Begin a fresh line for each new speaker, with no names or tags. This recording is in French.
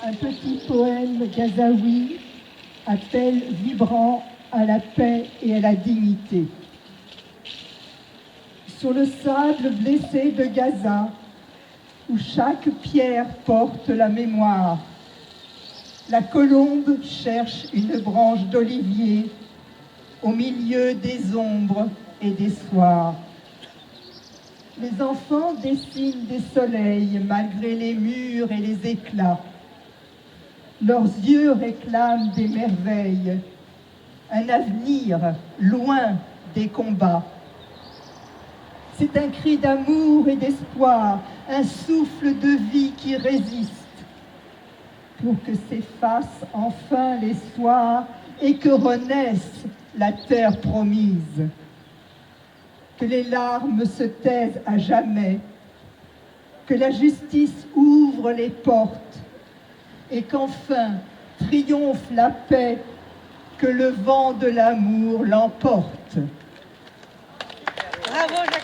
Un petit poème gazaoui, appel vibrant à la paix et à la dignité. Sur le sable blessé de Gaza, où chaque pierre porte la mémoire, la colombe cherche une branche d'olivier au milieu des ombres et des soirs. Les enfants dessinent des soleils malgré les murs et les éclats. Leurs yeux réclament des merveilles, un avenir loin des combats. C'est un cri d'amour et d'espoir, un souffle de vie qui résiste, pour que s'effacent enfin les soirs et que renaisse la terre promise. Que les larmes se taisent à jamais, que la justice ouvre les portes et qu'enfin triomphe la paix, que le vent de l'amour l'emporte.
Bravo, Jacques.